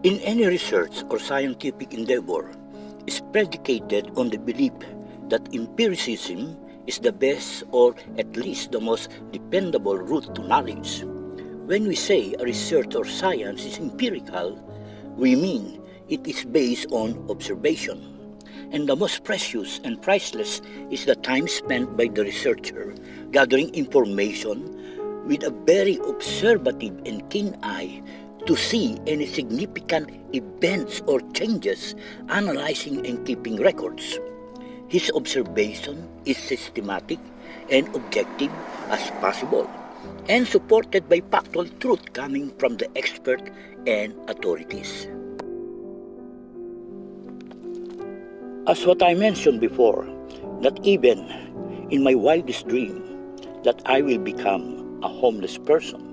In any research or scientific endeavor is predicated on the belief that empiricism is the best or at least the most dependable route to knowledge. When we say a research or science is empirical, we mean it is based on observation. And the most precious and priceless is the time spent by the researcher gathering information with a very observative and keen eye to see any significant events or changes, analyzing and keeping records. His observation is systematic and objective as possible, and supported by factual truth coming from the expert and authorities. As what I mentioned before, that even in my wildest dream that I will become a homeless person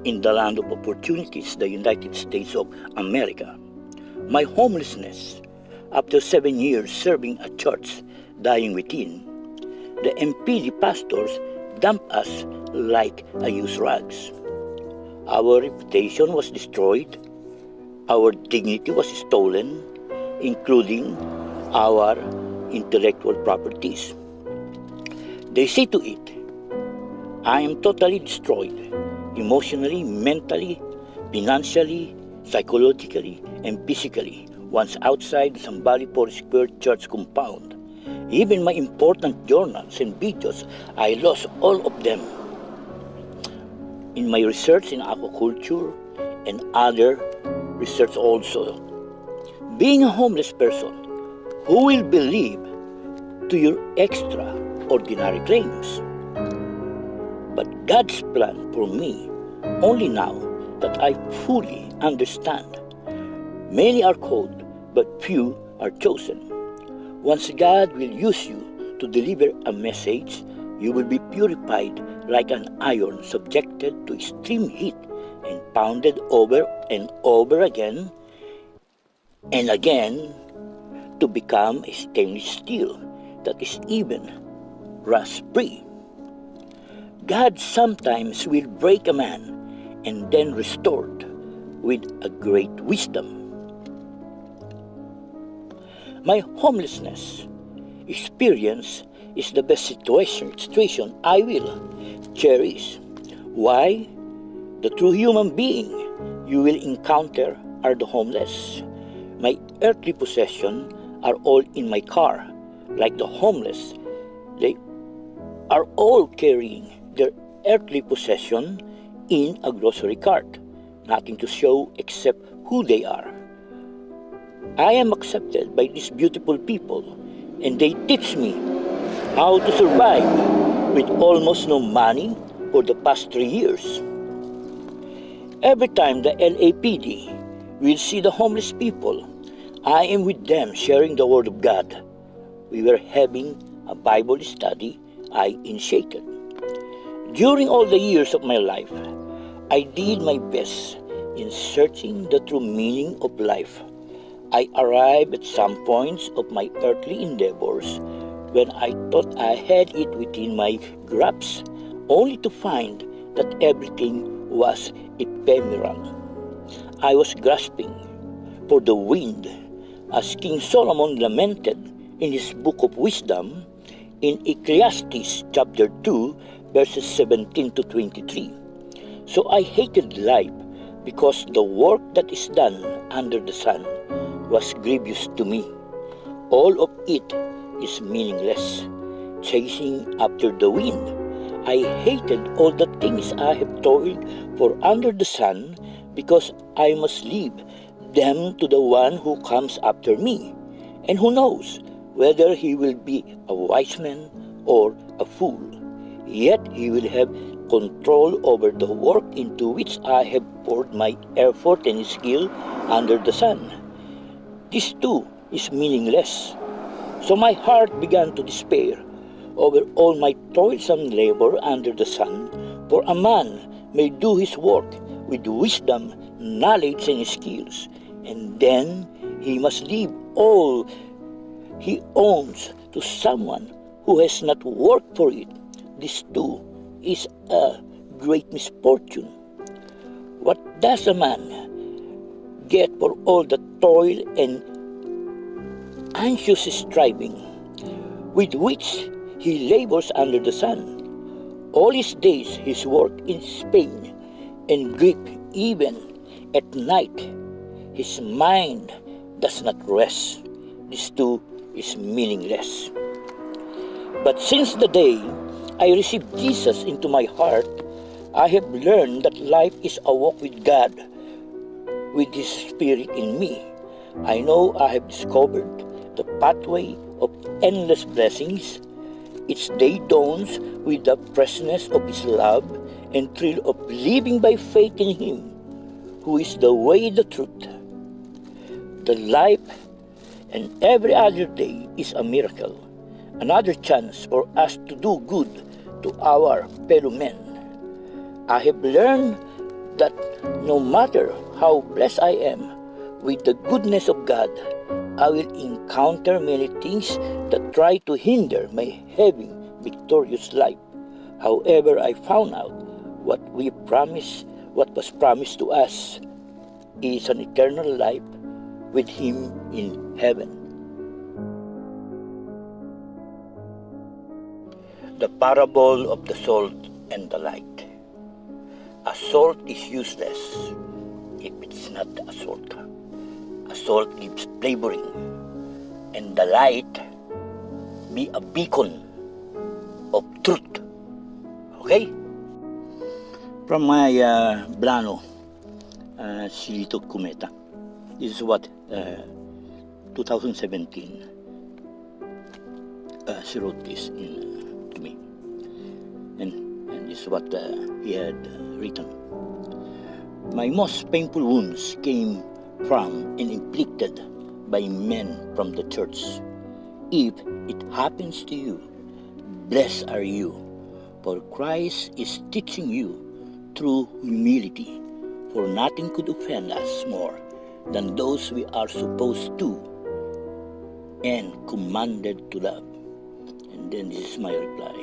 in the land of opportunities, the United States of America. My homelessness, after 7 years serving a church dying within, the MPD pastors dumped us like a used rags. Our reputation was destroyed, our dignity was stolen, including our intellectual properties. They say to it, I am totally destroyed, emotionally, mentally, financially, psychologically, and physically, once outside the Sambali Square church compound. Even my important journals and videos, I lost all of them. In my research in aquaculture and other research also, being a homeless person, who will believe to your extraordinary claims? But God's plan for me, only now that I fully understand. Many are called, but few are chosen. Once God will use you to deliver a message, you will be purified like an iron subjected to extreme heat and pounded over and over again and again to become a stainless steel that is even rust-free. God sometimes will break a man and then restored with a great wisdom. My homelessness experience is the best situation I will cherish. Why? The true human being you will encounter are the homeless. My earthly possessions are all in my car. Like the homeless, they are all carrying their earthly possession in a grocery cart, nothing to show except who they are. I am accepted by these beautiful people, and they teach me how to survive with almost no money for the past 3 years. Every time the LAPD will see the homeless people, I am with them sharing the Word of God. We were having a Bible study I initiated. During all the years of my life, I did my best in searching the true meaning of life. I arrived at some points of my earthly endeavors when I thought I had it within my grasp, only to find that everything was ephemeral. I was grasping for the wind, as King Solomon lamented in his book of wisdom in Ecclesiastes chapter 2, verses 17 to 23. So I hated life because the work that is done under the sun was grievous to me. All of it is meaningless, chasing after the wind. I hated all the things I have toiled for under the sun because I must leave them to the one who comes after me. And who knows whether he will be a wise man or a fool. Yet he will have control over the work into which I have poured my effort and skill under the sun. This too is meaningless. So my heart began to despair over all my toilsome labor under the sun, for a man may do his work with wisdom, knowledge, and skills, and then he must leave all he owns to someone who has not worked for it. This too is a great misfortune. What does a man forget for all the toil and anxious striving with which he labors under the sun. All his days his work is pain and grief, even at night his mind does not rest. This too is meaningless. But since the day I received Jesus into my heart, I have learned that life is a walk with God, with His Spirit in me. I know I have discovered the pathway of endless blessings. Its day dawns with the freshness of His love and thrill of living by faith in Him, who is the way, the truth, the life, and every other day is a miracle, another chance for us to do good to our fellow men. I have learned that no matter how blessed I am with the goodness of God, I will encounter many things that try to hinder my having victorious life. However, I found out what was promised to us is an eternal life with Him in heaven. The parable of the salt and the light. A salt is useless if it's not a salt. A salt gives flavoring, and the light be a beacon of truth. Okay? From my Blano, Silito Cometa. This is what 2017 she wrote this to me, and this is what he had written. My most painful wounds came from and inflicted by men from the church. If it happens to you, blessed are you, for Christ is teaching you through humility, for nothing could offend us more than those we are supposed to and commanded to love. And then this is my reply.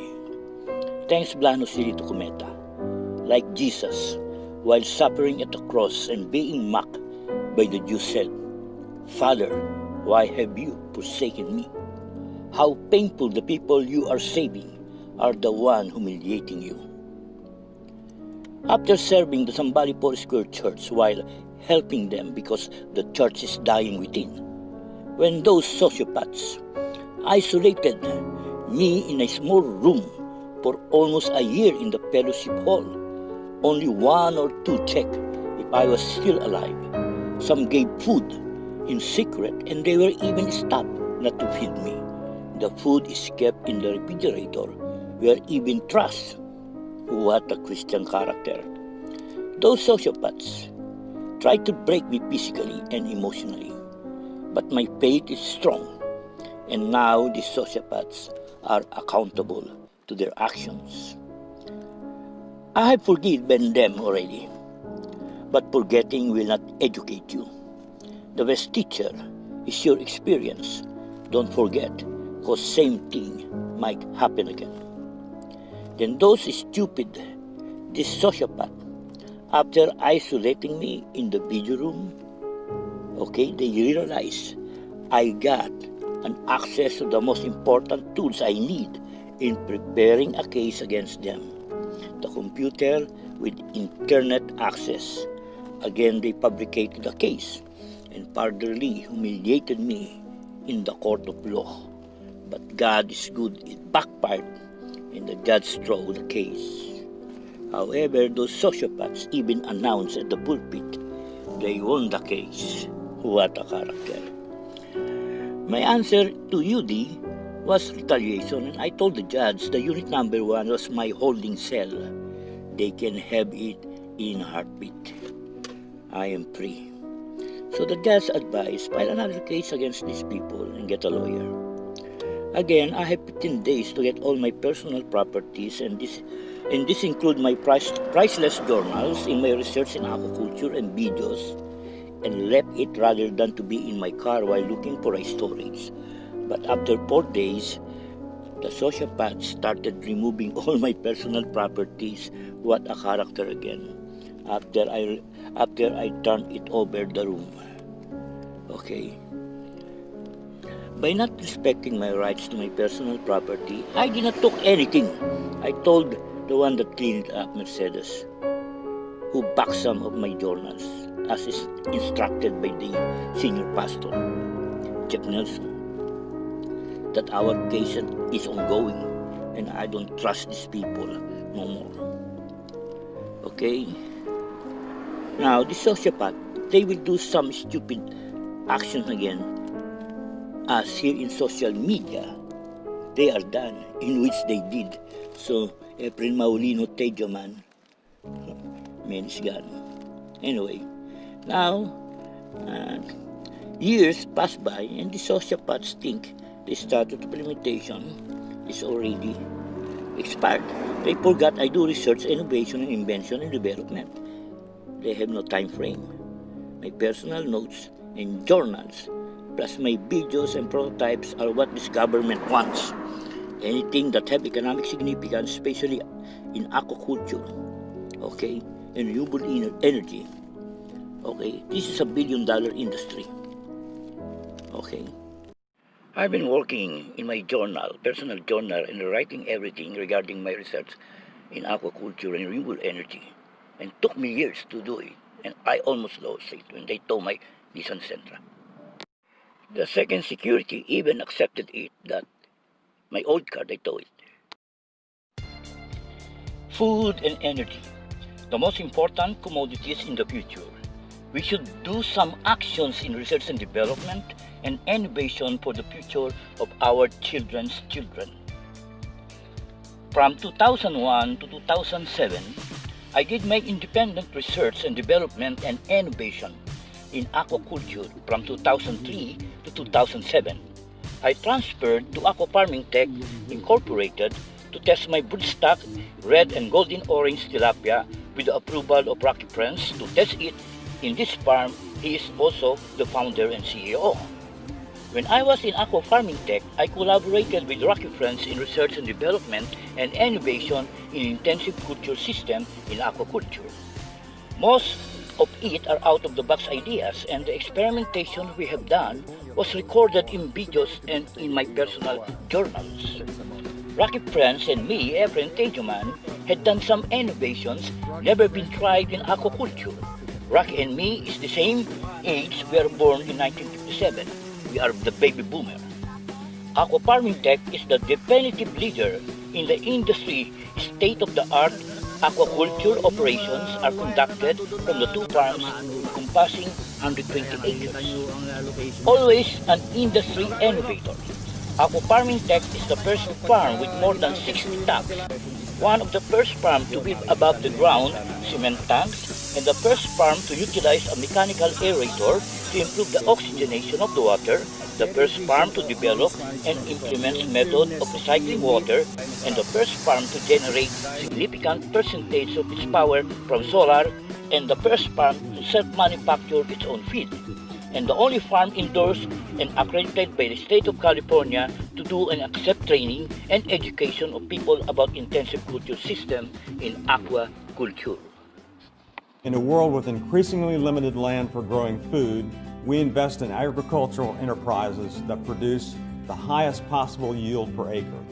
Thanks, Blano Silito Cometa. Like Jesus, while suffering at the cross and being mocked by the Jews, said, Father, why have you forsaken me? How painful the people you are saving are the one humiliating you. After serving the Sambali Square Church while helping them because the church is dying within, when those sociopaths isolated me in a small room for almost a year in the fellowship hall, only one or two checked if I was still alive. Some gave food in secret, and they were even stopped not to feed me. The food is kept in the refrigerator, where even trust. What a Christian character. Those sociopaths tried to break me physically and emotionally, but my faith is strong, and now these sociopaths are accountable to their actions. I have forgiven them already, but forgetting will not educate you. The best teacher is your experience. Don't forget, because same thing might happen again. Then those stupid, this sociopath, after isolating me in the video room, they realized I got an access to the most important tools I need in preparing a case against them. The computer with internet access. Again, they fabricated the case and furtherly humiliated me in the court of law. But God is good, it backfired, and the judge threw the case. However, those sociopaths even announced at the pulpit they won the case. What a character. My answer to UD was retaliation, and I told the judge the unit number 1 was my holding cell. They can have it in a heartbeat. I am free. So the judge advised, file another case against these people and get a lawyer. Again, I have 15 days to get all my personal properties, and this include my priceless journals in my research in aquaculture and videos, and left it rather than to be in my car while looking for a storage. But after 4 days, the sociopath started removing all my personal properties. What a character again. after I turned it over the room. Okay. By not respecting my rights to my personal property, I did not took anything. I told the one that cleaned up Mercedes, who backed some of my journals, as is instructed by the senior pastor, Jeff Nelson, that our case is ongoing and I don't trust these people no more. Okay? Now, the sociopath, they will do some stupid actions again, as here in social media, they are done, in which they did. So, Efren Maulino Tadiaman, man is gone. Anyway, now, years pass by and the sociopaths think the statute of limitation is already expired. They forgot I do research, innovation, and invention and development. They have no time frame. My personal notes and journals, plus my videos and prototypes are what this government wants. Anything that have economic significance, especially in aquaculture, okay, and renewable energy. Okay, this is $1 billion industry. Okay. I've been working in my journal, personal journal, and writing everything regarding my research in aquaculture and renewable energy. And it took me years to do it. And I almost lost it when they told my Nissan Sentra. The second security even accepted it, that my old car, they tow it. Food and energy, the most important commodities in the future. We should do some actions in research and development and innovation for the future of our children's children. From 2001 to 2007, I did my independent research and development and innovation in aquaculture from 2003 to 2007. I transferred to Aqua Farming Tech Incorporated to test my broodstock red and golden orange tilapia with the approval of Rocky Friends to test it in this farm. He is also the founder and CEO. When I was in Aqua Farming Tech, I collaborated with Rocky Friends in research and development and innovation in intensive culture system in aquaculture. Most of it are out-of-the-box ideas, and the experimentation we have done was recorded in videos and in my personal journals. Rocky Friends and me, Efren Tadiaman, had done some innovations never been tried in aquaculture. Rocky and me is the same age. We are born in 1957. We are the baby boomer. Aqua Farming Tech is the definitive leader in the industry. State-of-the-art aquaculture operations are conducted from the two farms encompassing 120 acres. Always an industry innovator. Aqua Farming Tech is the first farm with more than 60 tanks. One of the first farms to build above the ground cement tanks, and the first farm to utilize a mechanical aerator to improve the oxygenation of the water, the first farm to develop and implement method of recycling water, and the first farm to generate significant percentage of its power from solar, and the first farm to self-manufacture its own feed, and the only farm endorsed and accredited by the state of California to do and accept training and education of people about intensive culture system in aquaculture. In a world with increasingly limited land for growing food, we invest in agricultural enterprises that produce the highest possible yield per acre.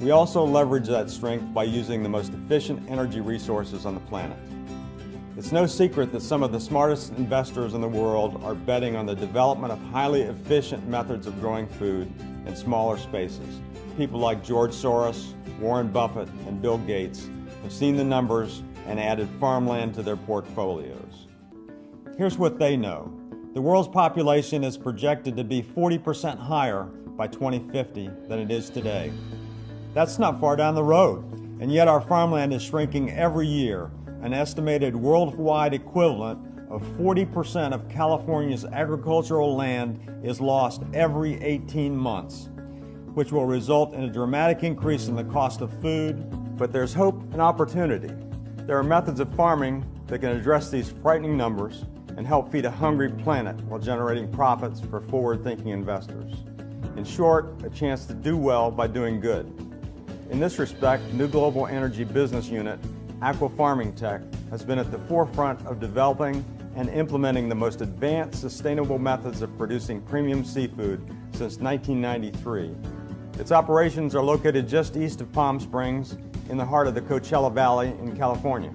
We also leverage that strength by using the most efficient energy resources on the planet. It's no secret that some of the smartest investors in the world are betting on the development of highly efficient methods of growing food in smaller spaces. People like George Soros, Warren Buffett, and Bill Gates have seen the numbers and added farmland to their portfolios. Here's what they know. The world's population is projected to be 40% higher by 2050 than it is today. That's not far down the road, and yet our farmland is shrinking every year. An estimated worldwide equivalent of 40% of California's agricultural land is lost every 18 months, which will result in a dramatic increase in the cost of food. But there's hope and opportunity. There are methods of farming that can address these frightening numbers and help feed a hungry planet while generating profits for forward-thinking investors. In short, a chance to do well by doing good. In this respect, New Global Energy Business Unit, Aqua Farming Tech, has been at the forefront of developing and implementing the most advanced sustainable methods of producing premium seafood since 1993. Its operations are located just east of Palm Springs in the heart of the Coachella Valley in California.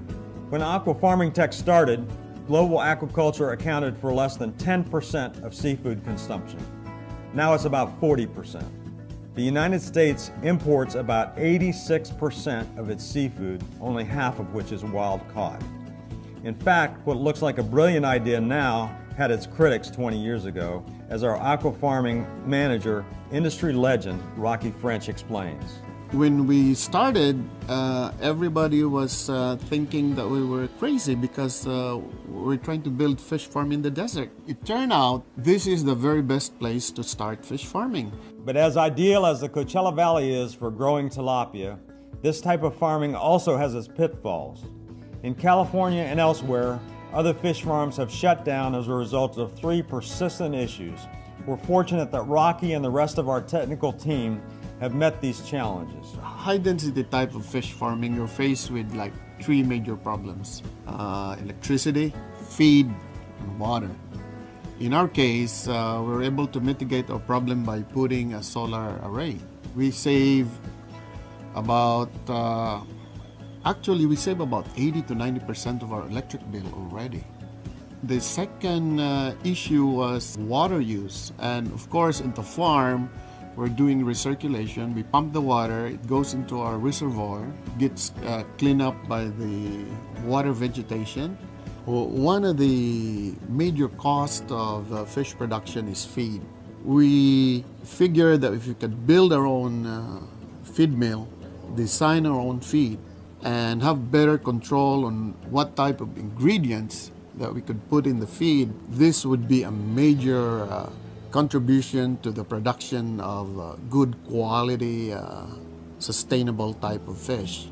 When Aqua Farming Tech started, global aquaculture accounted for less than 10% of seafood consumption. Now it's about 40%. The United States imports about 86% of its seafood, only half of which is wild caught. In fact, what looks like a brilliant idea now had its critics 20 years ago, as our aqua farming manager, industry legend Rocky French explains. When we started, everybody was thinking that we were crazy because we're trying to build fish farm in the desert. It turned out this is the very best place to start fish farming. But as ideal as the Coachella Valley is for growing tilapia, this type of farming also has its pitfalls. In California and elsewhere, other fish farms have shut down as a result of 3 persistent issues. We're fortunate that Rocky and the rest of our technical team have met these challenges. High density type of fish farming, you're faced with like 3 major problems. Electricity, feed, and water. In our case, we're able to mitigate our problem by putting a solar array. We save about, we save about 80 to 90% of our electric bill already. The second issue was water use. And of course, in the farm, we're doing recirculation. We pump the water, it goes into our reservoir, gets cleaned up by the water vegetation. One of the major costs of fish production is feed. We figured that if we could build our own feed mill, design our own feed, and have better control on what type of ingredients that we could put in the feed, this would be a major contribution to the production of good quality, sustainable type of fish.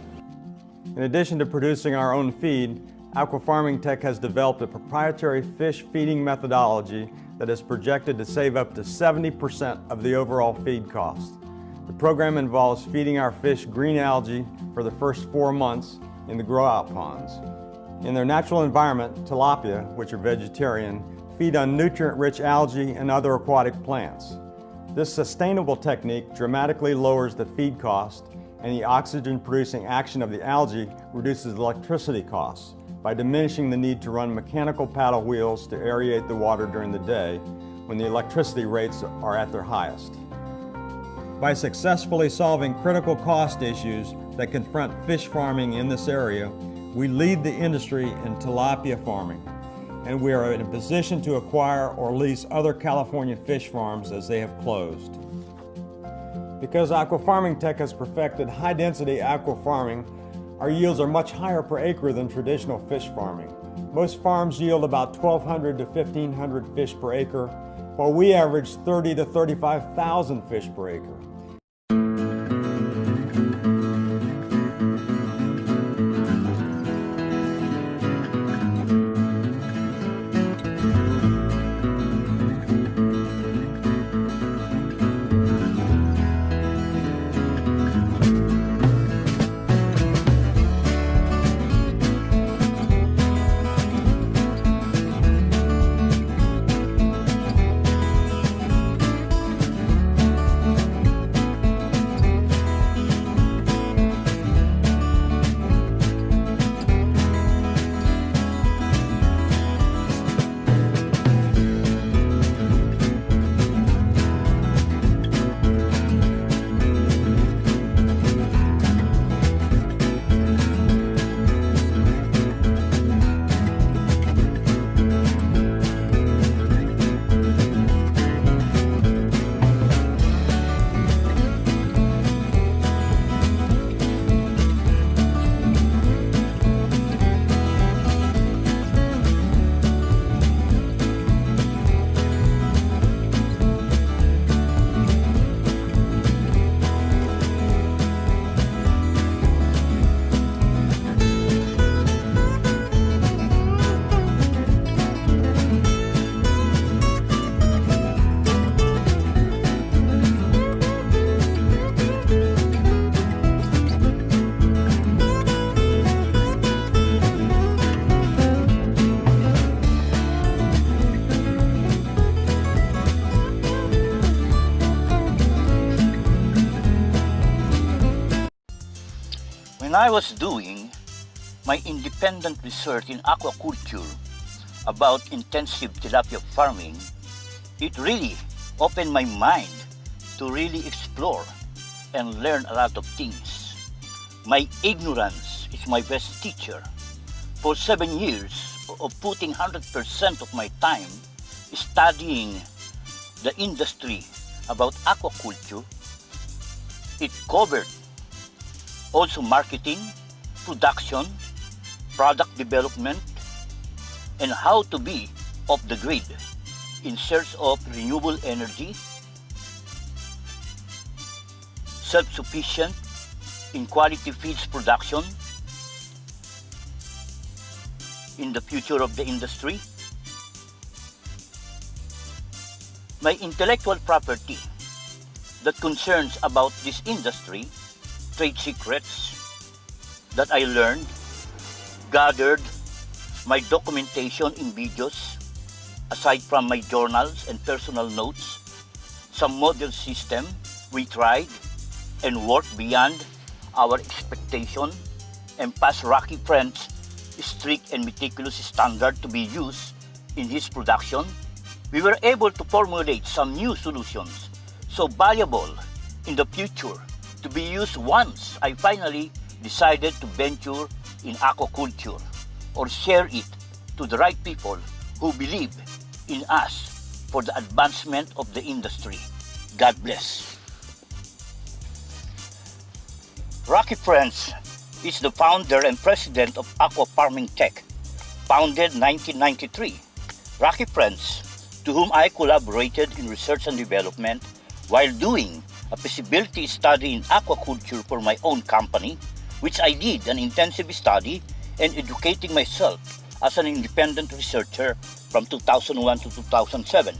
In addition to producing our own feed, Aqua Farming Tech has developed a proprietary fish feeding methodology that is projected to save up to 70% of the overall feed cost. The program involves feeding our fish green algae for the first 4 months in the grow-out ponds. In their natural environment, tilapia, which are vegetarian, feed on nutrient-rich algae and other aquatic plants. This sustainable technique dramatically lowers the feed cost, and the oxygen-producing action of the algae reduces electricity costs by diminishing the need to run mechanical paddle wheels to aerate the water during the day when the electricity rates are at their highest. By successfully solving critical cost issues that confront fish farming in this area, we lead the industry in tilapia farming, and we are in a position to acquire or lease other California fish farms as they have closed. Because Aqua Farming Tech has perfected high-density aqua farming, our yields are much higher per acre than traditional fish farming. Most farms yield about 1,200 to 1,500 fish per acre, while we average 30 to 35,000 fish per acre. I was doing my independent research in aquaculture about intensive tilapia farming, it really opened my mind to really explore and learn a lot of things. My ignorance is my best teacher. For 7 years of putting 100% of my time studying the industry about aquaculture, it covered also marketing, production, product development, and how to be off the grid in search of renewable energy, self-sufficient in quality feeds production in the future of the industry. My intellectual property that concerns about this industry, trade secrets that I learned, gathered, my documentation in videos, aside from my journals and personal notes, some model system we tried and worked beyond our expectation and passed Rocky Friend's strict and meticulous standard to be used in his production. We were able to formulate some new solutions so valuable in the future to be used once I finally decided to venture in aquaculture or share it to the right people who believe in us for the advancement of the industry. God bless. Rocky Friends is the founder and president of Aqua Farming Tech, founded 1993. Rocky Friends, to whom I collaborated in research and development while doing a feasibility study in aquaculture for my own company, which I did an intensive study and educating myself as an independent researcher from 2001 to 2007.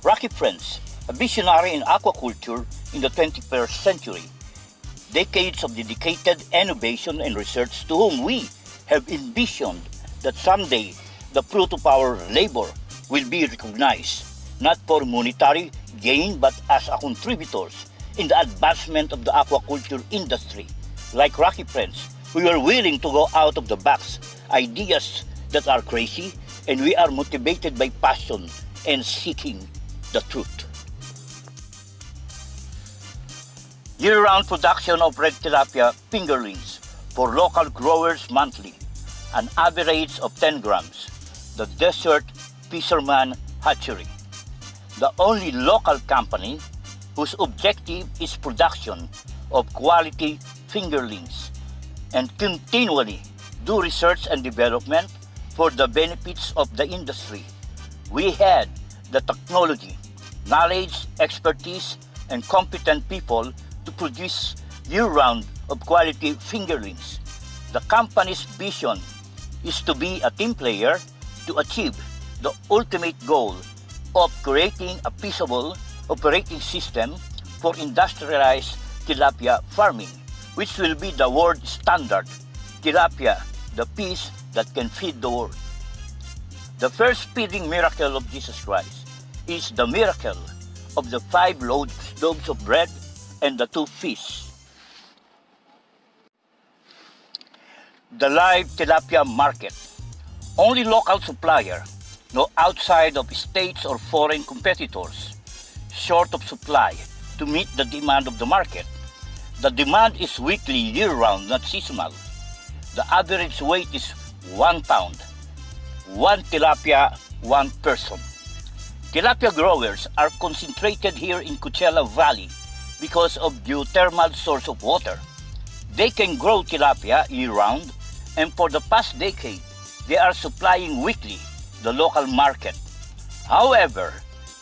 Rocky Friends, a visionary in aquaculture in the 21st century, decades of dedicated innovation and research to whom we have envisioned that someday the fruit of our labor will be recognized, not for monetary gain but as a contributors in the advancement of the aquaculture industry. Like Rocky Friends, we are willing to go out of the box, ideas that are crazy, and we are motivated by passion and seeking the truth. Year-round production of red tilapia fingerlings for local growers monthly, an average of 10 grams. The Desert Fisherman Hatchery, the only local company whose objective is production of quality fingerlings and continually do research and development for the benefits of the industry. We had the technology, knowledge, expertise, and competent people to produce year-round of quality fingerlings. The company's vision is to be a team player to achieve the ultimate goal of creating a feasible operating system for industrialized tilapia farming, which will be the world standard tilapia, the fish that can feed the world. The first feeding miracle of Jesus Christ is the miracle of the 5 loaves of bread and the 2 fish. The live tilapia market. Only local supplier, no outside of states or foreign competitors, short of supply to meet the demand of the market. The demand is weekly, year-round, not seasonal. The average weight is 1 pound. 1 tilapia, 1 person. Tilapia growers are concentrated here in Coachella Valley because of geothermal source of water. They can grow tilapia year-round, and for the past decade, they are supplying weekly the local market. However,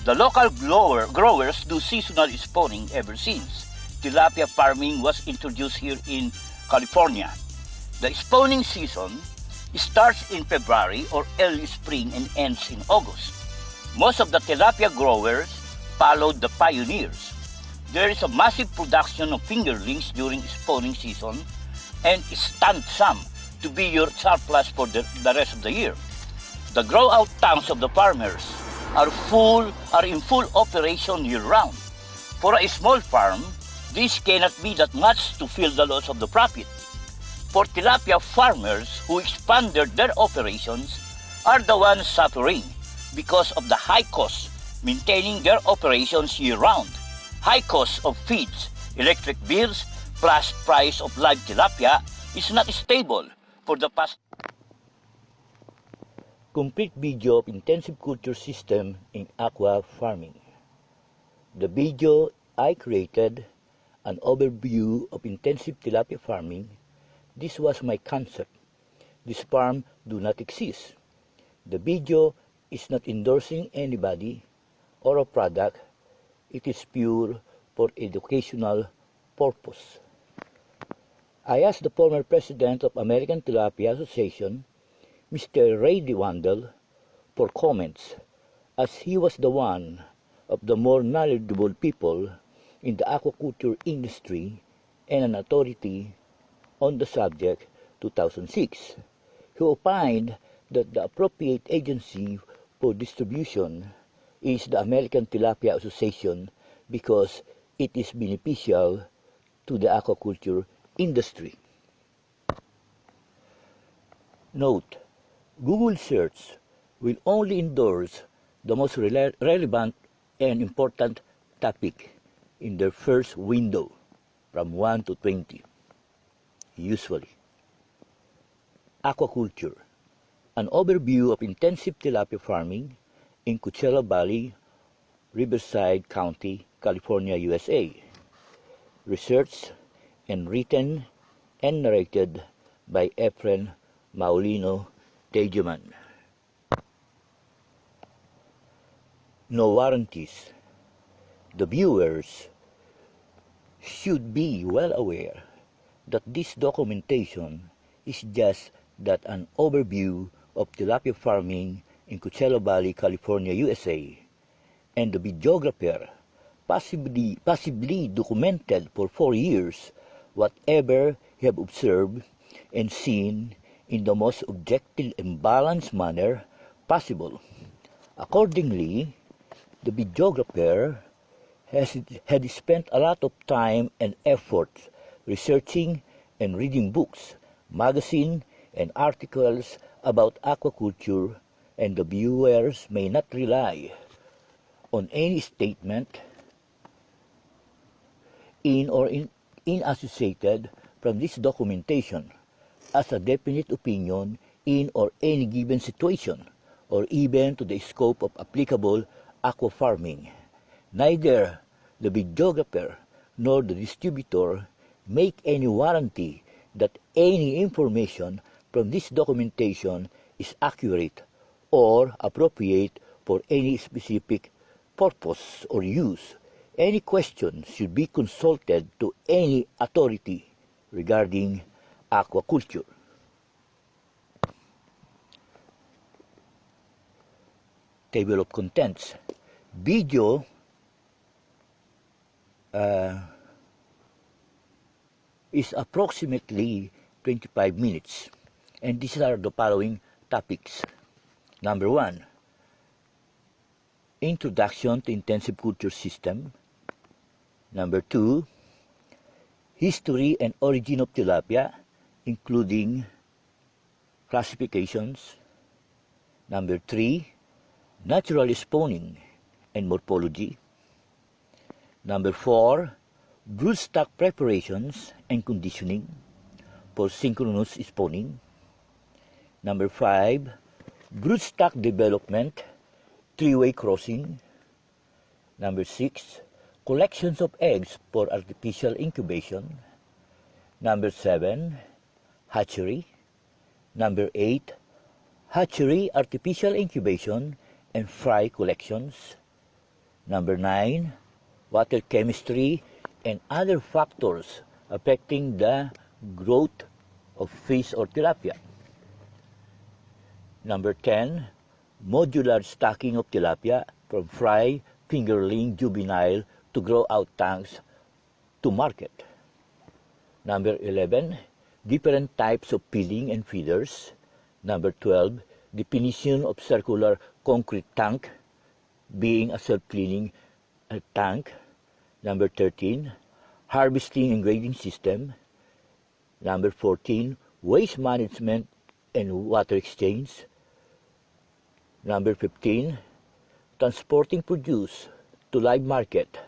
the local growers do seasonal spawning ever since tilapia farming was introduced here in California. The spawning season starts in February or early spring and ends in August. Most of the tilapia growers followed the pioneers. There is a massive production of fingerlings during spawning season and stand some to be your surplus for the rest of the year. The grow-out tanks of the farmers are in full operation year-round. For a small farm, this cannot be that much to fill the loss of the profit. For tilapia farmers who expanded their operations are the ones suffering because of the high cost maintaining their operations year-round, high cost of feeds, electric bills, plus price of live tilapia is not stable for the past. Complete video of intensive culture system in aqua farming. The video I created an overview of intensive tilapia farming. This was my concept. This farm do not exist. The video is not endorsing anybody or a product. It is pure for educational purpose. I asked the former president of American Tilapia Association, Mr. Ray DeWandel, for comments, as he was the one of the more knowledgeable people in the aquaculture industry and an authority on the subject 2006. He opined that the appropriate agency for distribution is the American Tilapia Association because it is beneficial to the aquaculture industry. Note, Google search will only endorse the most relevant and important topic in their first window from 1 to 20. Usually. Aquaculture, an overview of intensive tilapia farming in Coachella Valley, Riverside County, California, USA. Researched and written and narrated by Efren Tadiaman. No warranties. The viewers should be well aware that this documentation is just that an overview of tilapia farming in Coachella Valley, California, USA, and the videographer possibly documented for 4 years whatever he have observed and seen in the most objective and balanced manner possible. Accordingly, the videographer had spent a lot of time and effort researching and reading books, magazines, and articles about aquaculture, and the viewers may not rely on any statement in associated from this documentation as a definite opinion in or any given situation, or even to the scope of applicable aqua farming. Neither the videographer nor the distributor make any warranty that any information from this documentation is accurate or appropriate for any specific purpose or use. Any question should be consulted to any authority regarding aquaculture. Table of contents. Video is approximately 25 minutes, and these are the following topics. Number 1, Introduction to Intensive Culture System. Number 2, History and Origin of Tilapia, including classifications. Number 3, Natural Spawning and Morphology. Number 4, broodstock preparations and conditioning for synchronous spawning. Number 5, broodstock development, three-way crossing. Number 6, collections of eggs for artificial incubation. Number 7, hatchery. Number 8, hatchery, artificial incubation, and fry collections. Number 9, water chemistry and other factors affecting the growth of fish or tilapia. Number 10, modular stocking of tilapia from fry, fingerling, juvenile to grow out tanks to market. Number 11, different types of feeding and feeders. Number 12, definition of circular concrete tank being a self-cleaning tank. Number 13, harvesting and grading system. Number 14, waste management and water exchange. Number 15, transporting produce to live market.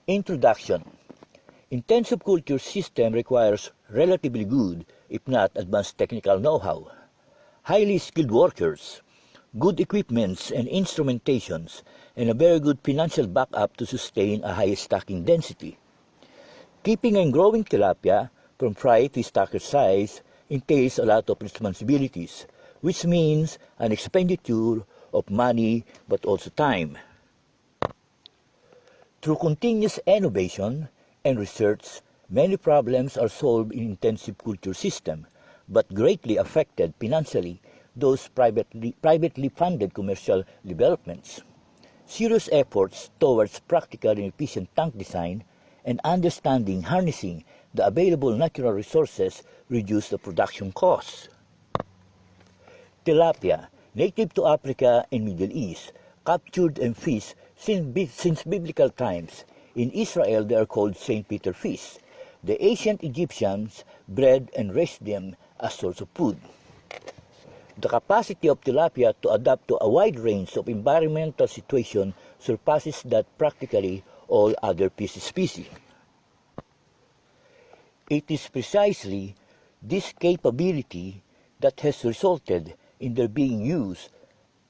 Introduction. Intensive culture system requires relatively good, if not advanced technical know-how, highly skilled workers, good equipments and instrumentations, and a very good financial backup to sustain a high stocking density. Keeping and growing tilapia from fry to stacker size entails a lot of responsibilities, which means an expenditure of money but also time. Through continuous innovation and research, many problems are solved in intensive culture system, but greatly affected financially those privately funded commercial developments. Serious efforts towards practical and efficient tank design and understanding harnessing the available natural resources reduce the production costs. Tilapia, native to Africa and Middle East, captured and fished since biblical times. In Israel, they are called St. Peter fish. The ancient Egyptians bred and raised them as source of food. The capacity of tilapia to adapt to a wide range of environmental situations surpasses that practically all other fish species. It is precisely this capability that has resulted in their being used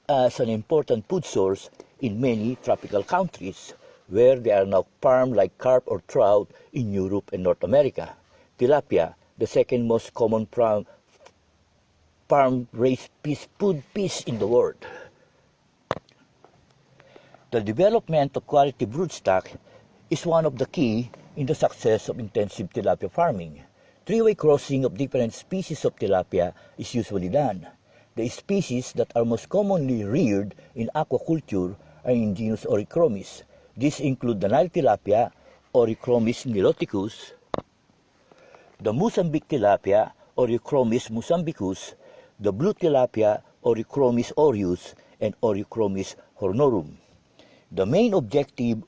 as an important food source in many tropical countries, where they are now farmed like carp or trout in Europe and North America. Tilapia, the second most common farm-raised food fish in the world. The development of quality broodstock is one of the key in the success of intensive tilapia farming. Three-way crossing of different species of tilapia is usually done. The species that are most commonly reared in aquaculture are in genus Orychromis. These include the Nile tilapia, Orychromis niloticus, the Mozambique tilapia, Orychromis mozambicus, the blue tilapia, Orychromis aureus, and Orychromis hornorum. The main objective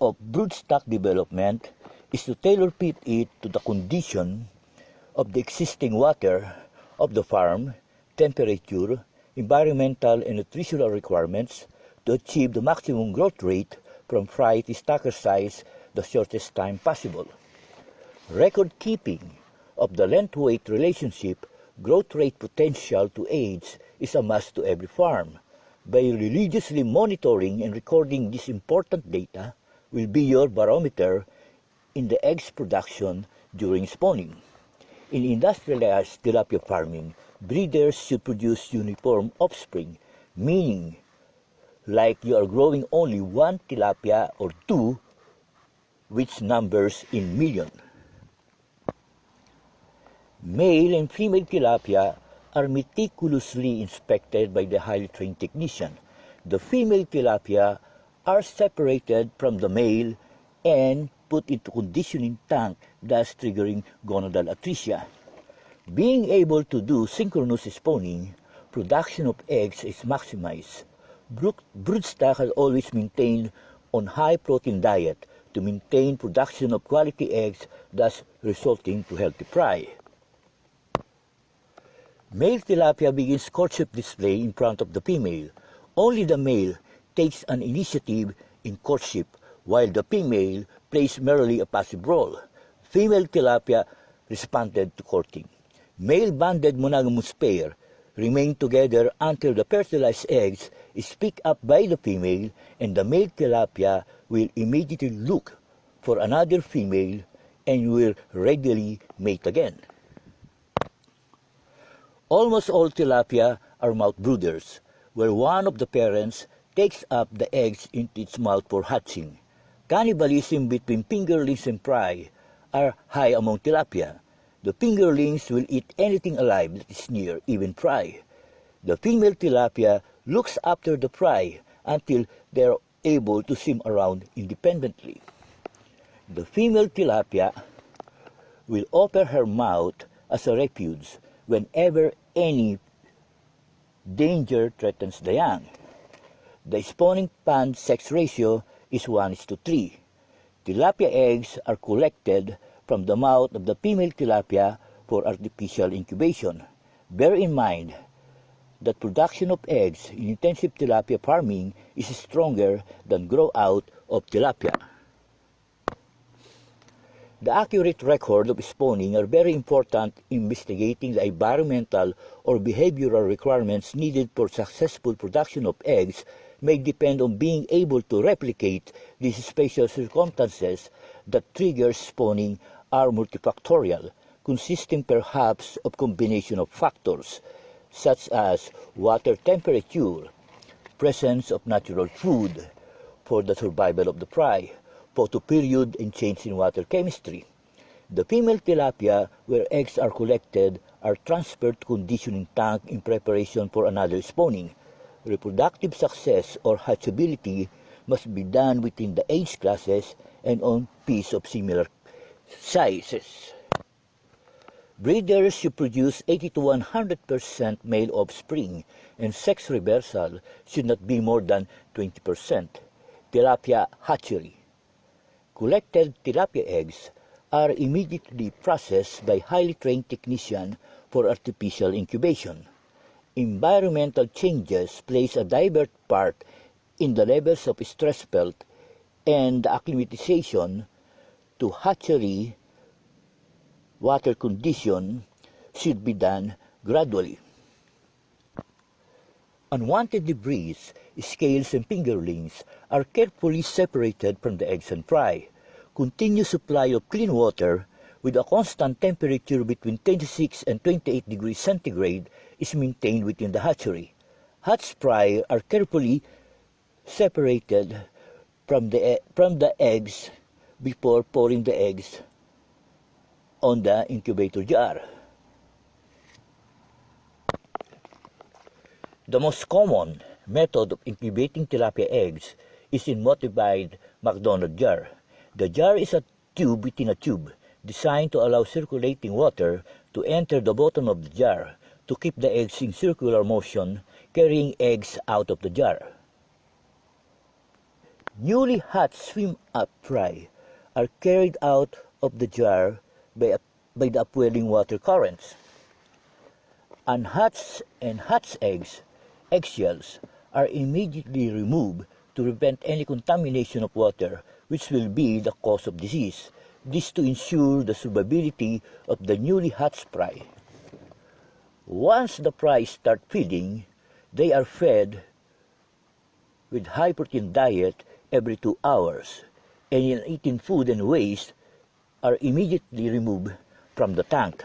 of broodstock development is to tailor-fit it to the condition of the existing water of the farm, temperature, environmental and nutritional requirements to achieve the maximum growth rate from fry to stacker size the shortest time possible. Record keeping of the length-weight relationship, growth rate potential to age is a must to every farm. By religiously monitoring and recording this important data will be your barometer in the eggs production during spawning. In industrialized tilapia farming, breeders should produce uniform offspring, meaning like you are growing only one tilapia or two, which numbers in million. Male and female tilapia are meticulously inspected by the highly trained technician. The female tilapia are separated from the male and put into conditioning tank, thus triggering gonadal atresia. Being able to do synchronous spawning, production of eggs is maximized. Broodstock has always maintained on high protein diet to maintain production of quality eggs, thus resulting to healthy fry. Male tilapia begins courtship display in front of the female. Only the male takes an initiative in courtship, while the female plays merely a passive role. Female tilapia responded to courting. Male banded monogamous pair remain together until the fertilized eggs is picked up by the female, and the male tilapia will immediately look for another female and will readily mate again. Almost all tilapia are mouth brooders, where one of the parents takes up the eggs into its mouth for hatching. Cannibalism between fingerlings and fry are high among tilapia. The fingerlings will eat anything alive that is near, even fry. The female tilapia looks after the fry until they are able to swim around independently. The female tilapia will open her mouth as a refuge whenever any danger threatens the young. The spawning pond sex ratio is 1:3. Tilapia eggs are collected from the mouth of the female tilapia for artificial incubation. Bear in mind that production of eggs in intensive tilapia farming is stronger than grow out of tilapia. The accurate record of spawning are very important in investigating the environmental or behavioral requirements needed for successful production of eggs may depend on being able to replicate these special circumstances that trigger spawning are multifactorial, consisting perhaps of combination of factors such as water temperature, presence of natural food for the survival of the fry, photoperiod, and change in water chemistry. The female tilapia where eggs are collected are transferred to conditioning tank in preparation for another spawning. Reproductive success or hatchability must be done within the age classes and on peas of similar sizes. Breeders should produce 80 to 100% male offspring, and sex reversal should not be more than 20%. Tilapia hatchery. Collected tilapia eggs are immediately processed by highly trained technicians for artificial incubation. Environmental changes plays a diverse part in the levels of stress felt, and the acclimatization to hatchery water condition should be done gradually. Unwanted debris, scales, and fingerlings are carefully separated from the eggs and fry. Continuous supply of clean water with a constant temperature between 26 and 28 degrees centigrade is maintained within the hatchery. Hatched fry are carefully separated from the eggs before pouring the eggs on the incubator jar. The most common method of incubating tilapia eggs is in modified McDonald jar. The jar is a tube within a tube, designed to allow circulating water to enter the bottom of the jar to keep the eggs in circular motion, carrying eggs out of the jar. Newly hatched swim-up fry are carried out of the jar by the upwelling water currents. Unhatched and hatched eggshells are immediately removed to prevent any contamination of water, which will be the cause of disease. This to ensure the survivability of the newly hatched fry. Once the fry start feeding, they are fed with high-protein diet every 2 hours, and eaten food and waste are immediately removed from the tank.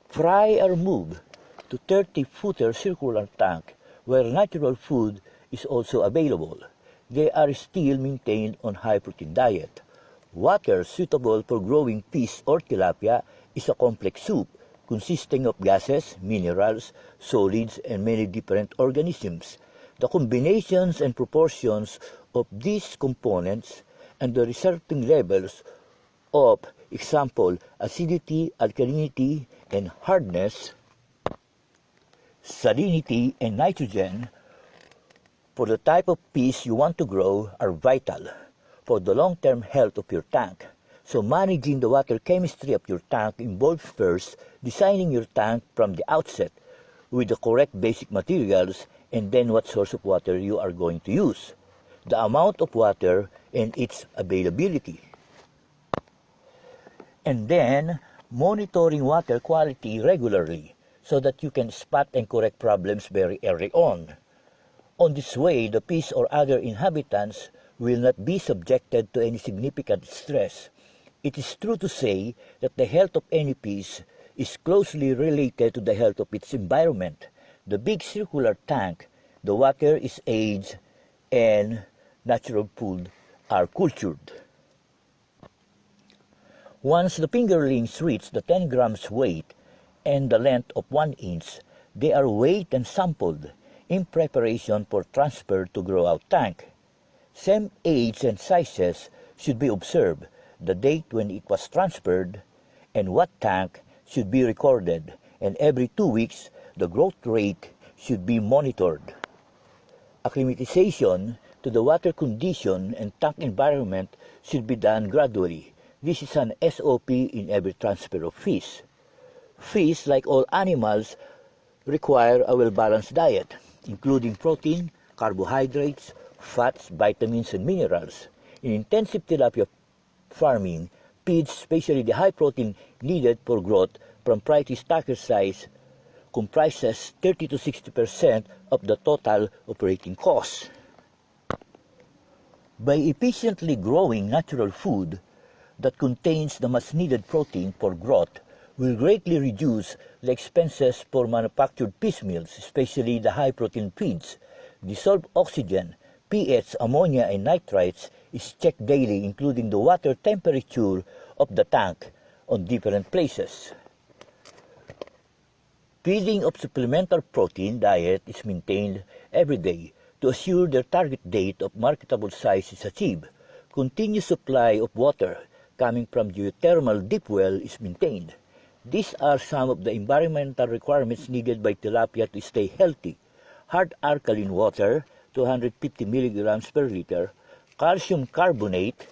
Fry are moved to 30-footer circular tank where natural food is also available. They are still maintained on high-protein diet. Water suitable for growing fish or tilapia is a complex soup consisting of gases, minerals, solids, and many different organisms. The combinations and proportions of these components and the resulting levels of, example, acidity, alkalinity, and hardness, salinity, and nitrogen for the type of fish you want to grow are vital for the long-term health of your tank. So managing the water chemistry of your tank involves first designing your tank from the outset with the correct basic materials and then what source of water you are going to use, the amount of water and its availability. And then monitoring water quality regularly so that you can spot and correct problems very early on. On this way, the fish or other inhabitants will not be subjected to any significant stress. It is true to say that the health of any fish is closely related to the health of its environment. The big circular tank, the water is aged, and natural food are cultured. Once the fingerlings reach the 10 grams weight and the length of 1 inch, they are weighed and sampled in preparation for transfer to grow-out tank. Same age and sizes should be observed, the date when it was transferred, and what tank should be recorded, and every 2 weeks the growth rate should be monitored. Acclimatization to the water condition and tank environment should be done gradually. This is an SOP in every transfer of fish. Fish, like all animals, require a well-balanced diet, including protein, carbohydrates, fats, vitamins, and minerals. In intensive tilapia farming, feeds, especially the high protein needed for growth from priority stacker size, comprises 30 to 60% of the total operating costs. By efficiently growing natural food that contains the much needed protein for growth, will greatly reduce the expenses for manufactured fish meals, especially the high protein feeds. Dissolved oxygen, pH, ammonia, and nitrates is checked daily, including the water temperature of the tank on different places. Feeding of supplemental protein diet is maintained every day to assure their target date of marketable size is achieved. Continuous supply of water coming from geothermal deep well is maintained. These are some of the environmental requirements needed by tilapia to stay healthy. Hard alkaline water, 250 milligrams per liter, calcium carbonate,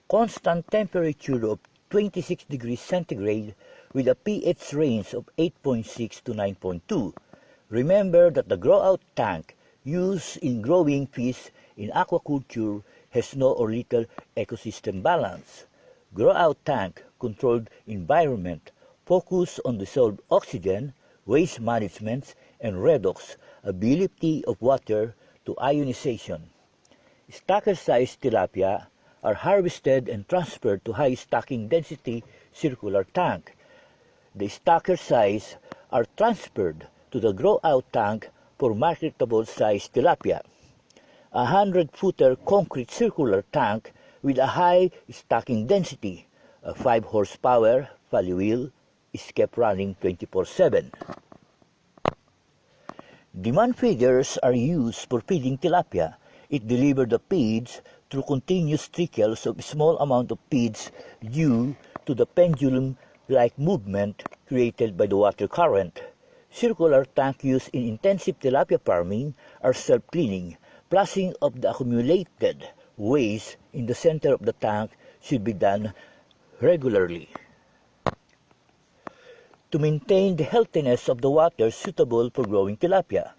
constant temperature of 26 degrees centigrade with a pH range of 8.6 to 9.2. Remember that the grow-out tank used in growing fish in aquaculture has no or little ecosystem balance. Grow-out tank controlled environment focus on dissolved oxygen, waste management, and redox ability of water to ionization. Stacker-sized tilapia are harvested and transferred to high stocking density circular tank. The stacker size are transferred to the grow-out tank for marketable size tilapia. A 100-footer concrete circular tank with a high stocking density, a 5 horsepower flywheel, is kept running 24/7. Demand feeders are used for feeding tilapia. It delivers the feeds through continuous trickles of small amount of feeds due to the pendulum-like movement created by the water current. Circular tank used in intensive tilapia farming are self-cleaning. Flushing of the accumulated waste in the center of the tank should be done regularly. To maintain the healthiness of the water suitable for growing tilapia,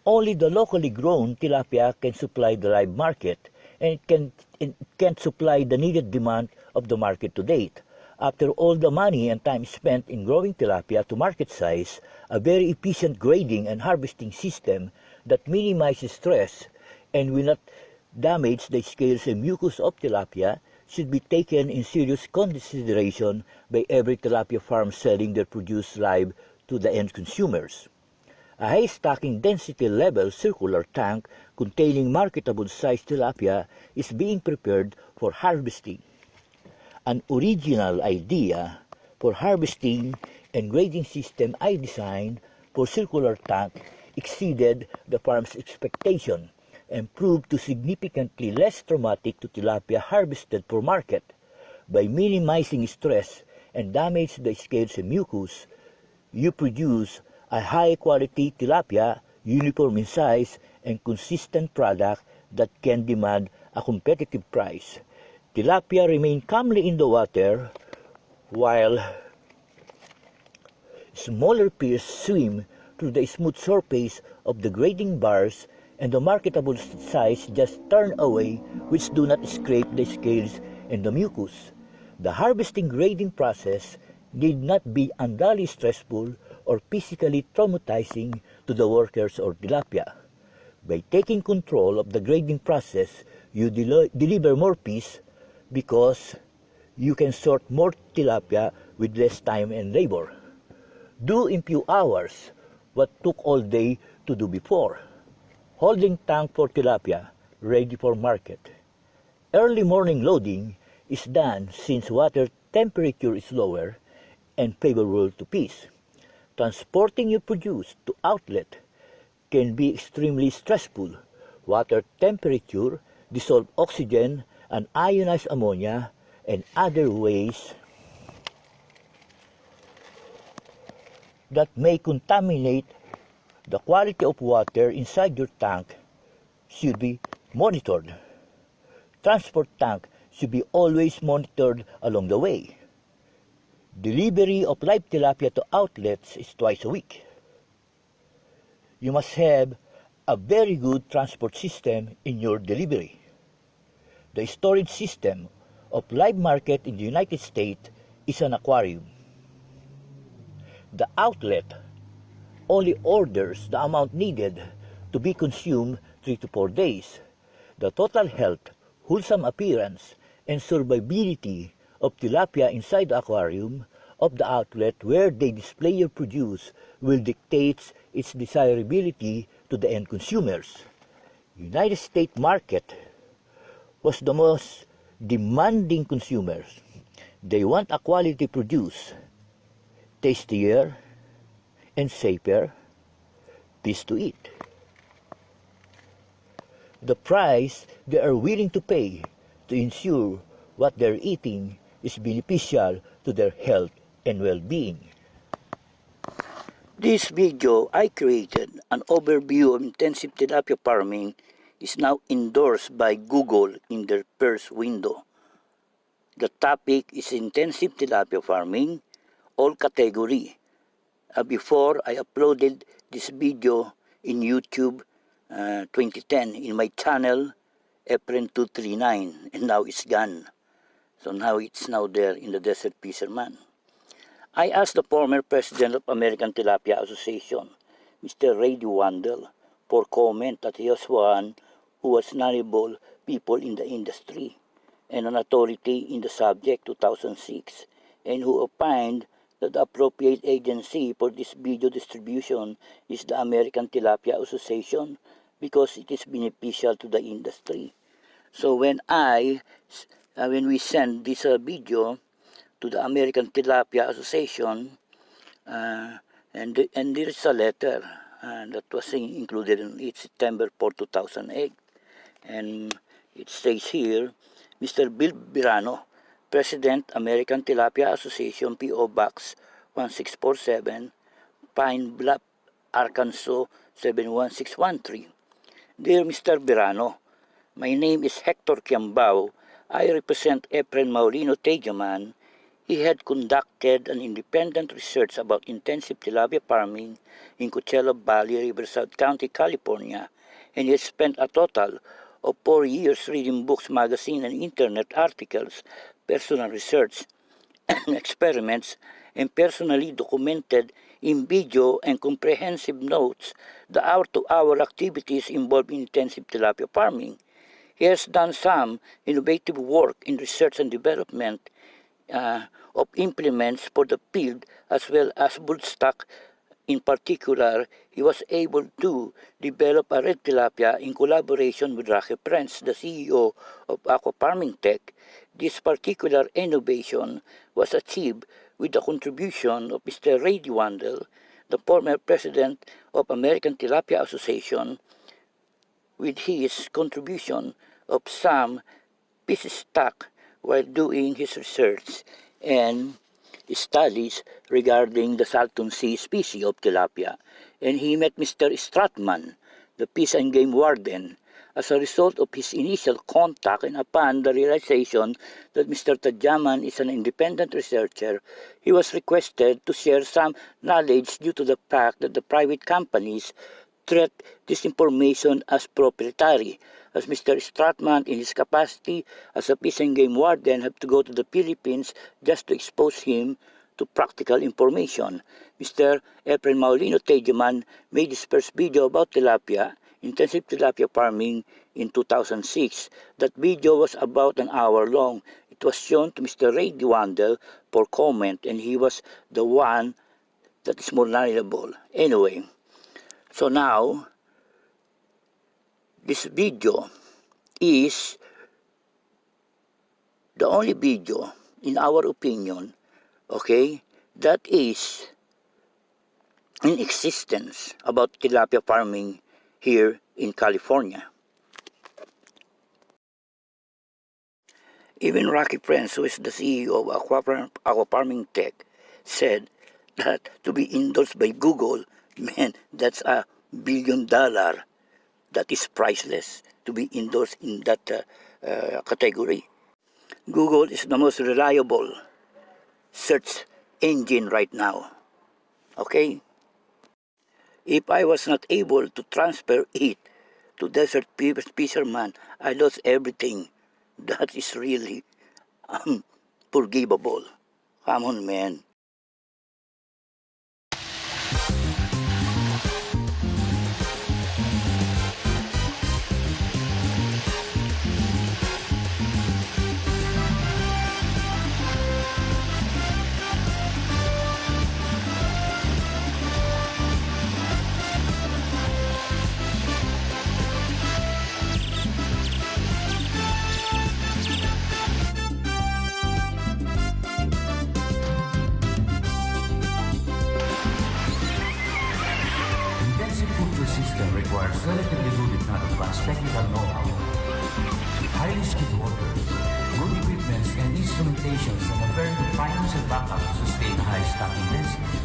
only the locally grown tilapia can supply the live market, and it can't supply the needed demand of the market to date. After all the money and time spent in growing tilapia to market size, a very efficient grading and harvesting system that minimizes stress and will not damage the scales and mucus of tilapia should be taken in serious consideration by every tilapia farm selling their produce live to the end consumers. A high stocking density level circular tank containing marketable size tilapia is being prepared for harvesting. An original idea for harvesting and grading system I designed for circular tank exceeded the farm's expectation and proved to significantly less traumatic to tilapia harvested for market. By minimizing stress and damage to the scales and mucus, you produce a high-quality tilapia, uniform in size, and consistent product that can demand a competitive price. Tilapia remain calmly in the water while smaller fish swim through the smooth surface of the grading bars, and the marketable size just turn away, which do not scrape the scales and the mucus. The harvesting grading process need not be unduly stressful or physically traumatizing to the workers or tilapia. By taking control of the grading process, you deliver more fish because you can sort more tilapia with less time and labor. Do in few hours what took all day to do before. Holding tank for tilapia, ready for market. Early morning loading is done since water temperature is lower and favorable to fish. Transporting your produce to outlet can be extremely stressful. Water temperature, dissolved oxygen, and ionized ammonia, and other ways that may contaminate The quality of water inside your tank should be monitored. Transport tank should be always monitored along the way. Delivery of live tilapia to outlets is twice a week. You must have a very good transport system in your delivery. The storage system of live market in the United States is an aquarium. The outlet only orders the amount needed to be consumed 3 to 4 days. The total health, wholesome appearance, and survivability of tilapia inside the aquarium of the outlet where they display or produce will dictate its desirability to the end consumers. United States market was the most demanding consumers. They want a quality produce, tastier and safer fish to eat. The price they are willing to pay to ensure what they're eating is beneficial to their health and well-being. This video I created, an overview of intensive tilapia farming, is now endorsed by Google in their first window. The topic is intensive tilapia farming, all category. Before I uploaded this video in YouTube 2010 in my channel Efren 239, and now it's gone. So now it's there in the Desert Fisherman. I asked the former president of American Tilapia Association, Mr. Ray Wandel, for comment that he was one who was knowledgeable people in the industry and an authority in the subject 2006, and who opined that the appropriate agency for this video distribution is the American Tilapia Association because it is beneficial to the industry. So when we send this video to the American Tilapia Association, and there is a letter that was included in it September 4, 2008, and it says here, Mr. Bill Birano, President, American Tilapia Association, P.O. Box 1647, Pine Bluff, Arkansas 71613. Dear Mr. Birano, my name is Hector Kiambao. I represent Efren Maulino Tadiaman. He had conducted an independent research about intensive tilapia farming in Coachella Valley, Riverside County, California, and he has spent a total of 4 years reading books, magazine, and internet articles, personal research, experiments, and personally documented in video and comprehensive notes the hour-to-hour activities involved in intensive tilapia farming. He has done some innovative work in research and development of implements for the field as well as broodstock. In particular, he was able to develop a red tilapia in collaboration with Rocky Prince, the CEO of Aqua Farming Tech. This particular innovation was achieved with the contribution of Mr. Ray Wandel, the former president of American Tilapia Association, with his contribution of some fish stock while doing his research and studies regarding the Salton Sea species of tilapia. And he met Mr. Stratman, the Fish and Game Warden. As a result of his initial contact and upon the realization that Mr. Tadiaman is an independent researcher, he was requested to share some knowledge due to the fact that the private companies treat this information as proprietary, as Mr. Stratman, in his capacity as a Fish and Game Warden, have to go to the Philippines just to expose him to practical information. Mr. Efren Maulino Tadiaman made his first video about tilapia, intensive tilapia farming, in 2006. That video was about an hour long. It was shown to Mr. Ray Wandel for comment, and he was the one that is more knowledgeable. Anyway, so now, this video is the only video, in our opinion, okay, that is in existence about tilapia farming here in California. Even Rocky Prince, who is the CEO of Aqua Farming Tech, said that to be endorsed by Google, man, that's a billion that is priceless to be endorsed in that category. Google is the most reliable search engine right now. Okay? If I was not able to transfer it to desert fisherman, I lost everything. That is really unforgivable. Come on, man. Requires relatively good if not advanced technical know-how, highly skilled workers, good equipment and instrumentations, and a very good financial backup to sustain high stocking density.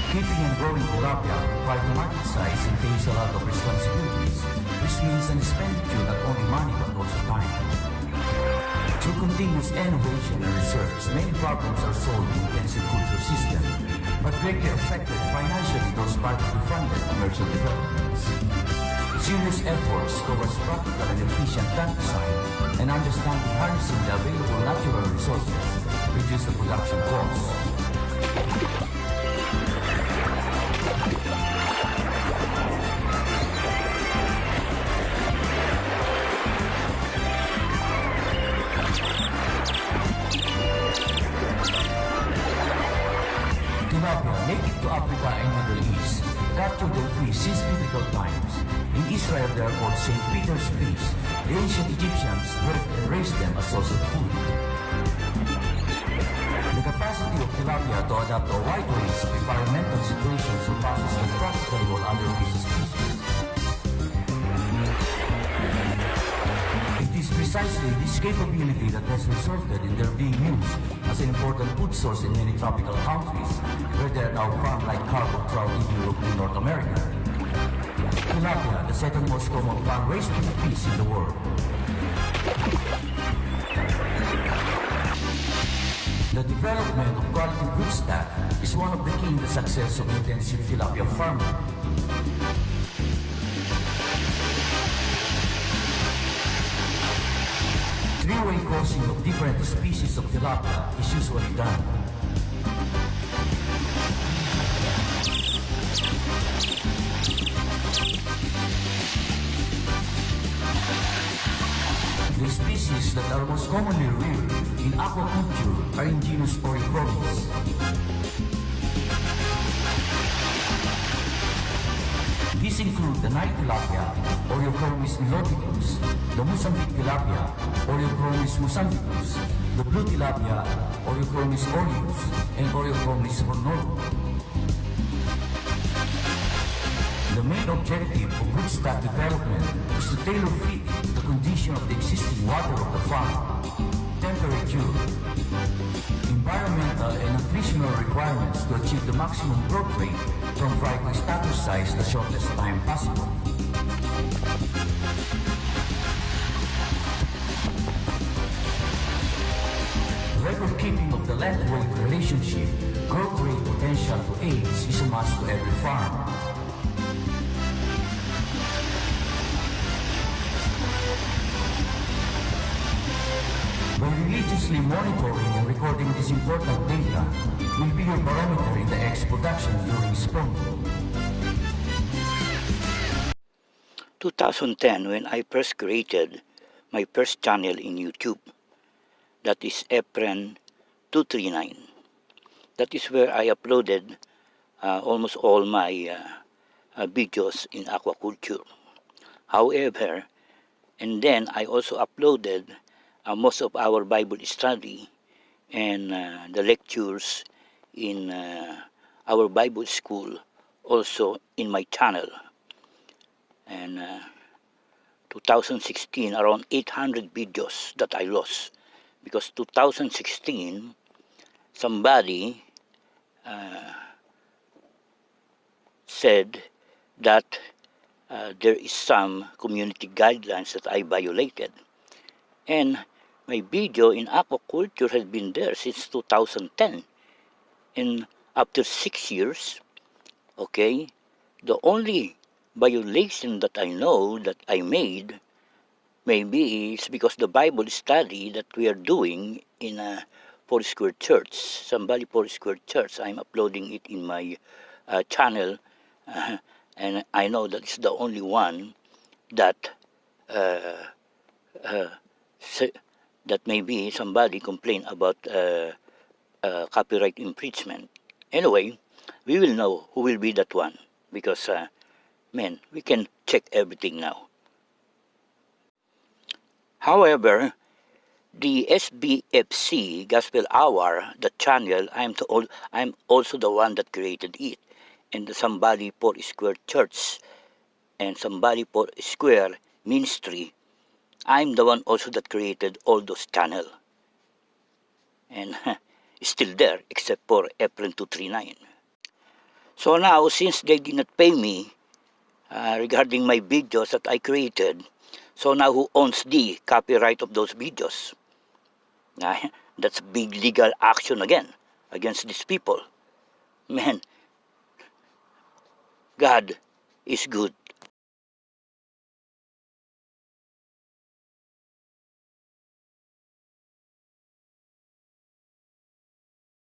Keeping and growing tilapia requires a market size entails a lot of responsibilities, which means an expenditure not only money but also time. Through continuous innovation and research, many problems are solved in the intensive culture system, but greatly affected financially those partly funded commercial developments. Serious efforts towards practical and efficient plant design and understanding harnessing the available natural resources reduce the production costs. Native to Africa and Middle East, captured and free since biblical times. In Israel, they are called St. Peter's fish. The ancient Egyptians bred and raised them as source of food. The capacity of tilapia to adapt to a wide range of environmental situations surpasses the practically all other fish species. It is precisely this capability that has resulted in their being used as an important food source in many tropical countries, where there are now farm-like carp trout in Europe and North America. Tilapia, the second most common farm-raised fish in the world. The development of quality broodstock is one of the key in the success of intensive tilapia farming. Three-way crossing of different species of tilapia is usually done. The species that are most commonly reared in aquaculture are in genus Orychromis. These include the night tilapia, Orychromis niloticus, the Mozambique tilapia, Orychromis mozambicus, the blue tilapia, Orychromis aureus, and Orychromis hornorum. The main objective of broodstock development is to tailor fit the condition of the existing water of the farm, temperature, environmental and nutritional requirements to achieve the maximum growth rate from fry to status size the shortest time possible. Record keeping of the length-weight relationship, growth rate potential to age is a must to every farm. By religiously monitoring and recording this important data will be your barometer in the eggs production during spawning. 2010, when I first created my first channel in YouTube, that is Efren 239. That is where I uploaded almost all my videos in aquaculture. However, and then I also uploaded most of our Bible study and the lectures in our Bible school also in my channel. And 2016, around 800 videos that I lost, because 2016 somebody said that there is some community guidelines that I violated. And my video in aquaculture has been there since 2010. And after 6 years, okay, the only violation that I know that I made maybe is because the Bible study that we are doing in a Foursquare Church, somebody Foursquare Church. I'm uploading it in my channel, and I know that it's the only one that that maybe somebody complained about copyright infringement. Anyway, we will know who will be that one because, man, we can check everything now. However, the SBFC Gospel Hour, the channel, I'm also the one that created it, and the Somebody for Square Church and Somebody for Square Ministry, I'm the one also that created all those channels. And it's still there, except for Efren 239. So now, since they did not pay me regarding my videos that I created, so now who owns the copyright of those videos? That's big legal action again against these people. Man, God is good.